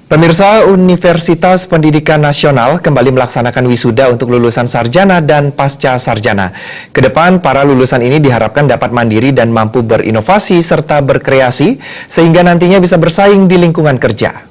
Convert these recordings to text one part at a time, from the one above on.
Pemirsa, Universitas Pendidikan Nasional kembali melaksanakan wisuda untuk lulusan sarjana dan pasca sarjana. Kedepan, para lulusan ini diharapkan dapat mandiri dan mampu berinovasi serta berkreasi, sehingga nantinya bisa bersaing di lingkungan kerja.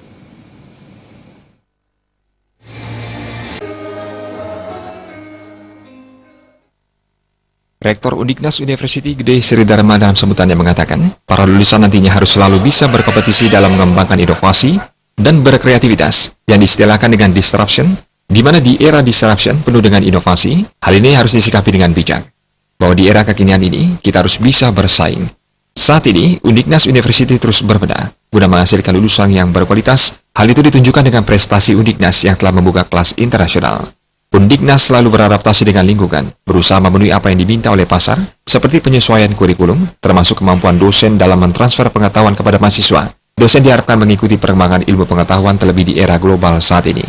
Rektor Undiknas University Gede Sri Dharma dalam sambutannya mengatakan, para lulusan nantinya harus selalu bisa berkompetisi dalam mengembangkan inovasi dan berkreativitas yang diistilahkan dengan disruption, di mana di era disruption penuh dengan inovasi, hal ini harus disikapi dengan bijak. Bahwa di era kekinian ini, kita harus bisa bersaing. Saat ini, Undiknas University terus berbenah, guna menghasilkan lulusan yang berkualitas. Hal itu ditunjukkan dengan prestasi Undiknas yang telah membuka kelas internasional. Undiknas selalu beradaptasi dengan lingkungan, berusaha memenuhi apa yang diminta oleh pasar, seperti penyesuaian kurikulum, termasuk kemampuan dosen dalam mentransfer pengetahuan kepada mahasiswa. Dosen diharapkan mengikuti perkembangan ilmu pengetahuan terlebih di era global saat ini.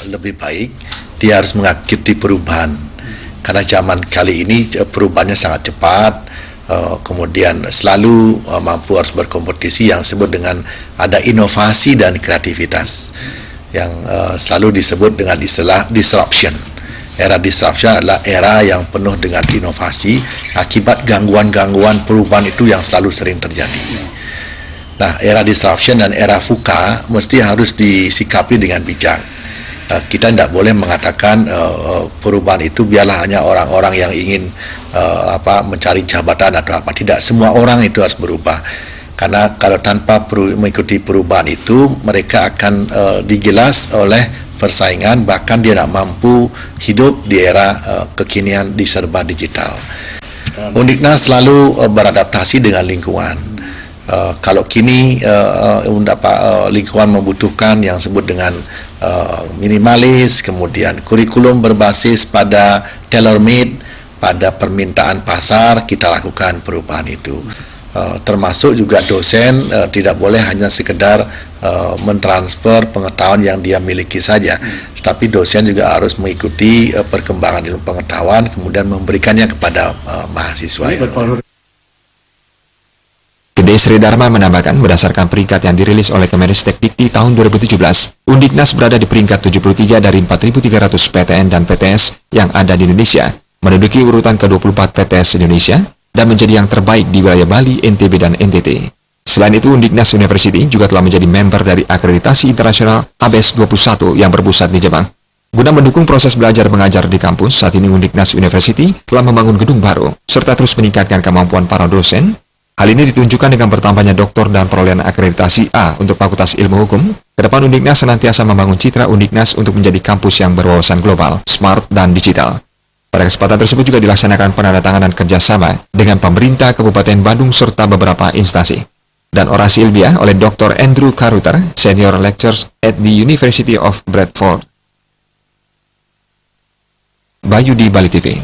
Lebih baik dia harus mengikuti perubahan, karena zaman kali ini perubahannya sangat cepat, kemudian selalu mampu harus berkompetisi yang disebut dengan ada inovasi dan kreativitas yang selalu disebut dengan istilah disruption. Era disruption adalah era yang penuh dengan inovasi akibat gangguan-gangguan perubahan itu yang selalu sering terjadi. Nah, era disruption dan era VUCA mesti harus disikapi dengan bijak. Kita tidak boleh mengatakan perubahan itu biarlah hanya orang-orang yang ingin mencari jabatan atau apa. Tidak, semua orang itu harus berubah. Karena kalau tanpa mengikuti perubahan itu, mereka akan digilas oleh persaingan, bahkan dia tidak mampu hidup di era kekinian di serba digital. Undiknas selalu beradaptasi dengan lingkungan. Kalau kini lingkungan membutuhkan yang disebut dengan minimalis, kemudian kurikulum berbasis pada tailor-made, pada permintaan pasar, kita lakukan perubahan itu. Termasuk juga dosen tidak boleh hanya sekedar mentransfer pengetahuan yang dia miliki saja, tetapi dosen juga harus mengikuti perkembangan ilmu pengetahuan, kemudian memberikannya kepada mahasiswa. Gede Sri Dharma menambahkan, berdasarkan peringkat yang dirilis oleh Kemenristek Dikti tahun 2017, Undiknas berada di peringkat 73 dari 4.300 PTN dan PTS yang ada di Indonesia, menduduki urutan ke-24 PTS Indonesia, dan menjadi yang terbaik di wilayah Bali, NTB, dan NTT. Selain itu, Undiknas University juga telah menjadi member dari akreditasi internasional ABS 21 yang berpusat di Jepang. Guna mendukung proses belajar mengajar di kampus, saat ini Undiknas University telah membangun gedung baru, serta terus meningkatkan kemampuan para dosen. Hal ini ditunjukkan dengan bertambahnya doktor dan perolehan akreditasi A untuk Fakultas Ilmu Hukum. Kedepan Undiknas senantiasa membangun citra Undiknas untuk menjadi kampus yang berwawasan global, smart, dan digital. Pada kesempatan tersebut juga dilaksanakan penandatanganan kerjasama dengan pemerintah Kabupaten Bandung serta beberapa instansi. Dan orasi ilmiah oleh Dr. Andrew Karuter, Senior Lecturer at the University of Bradford. Bayu di Bali TV.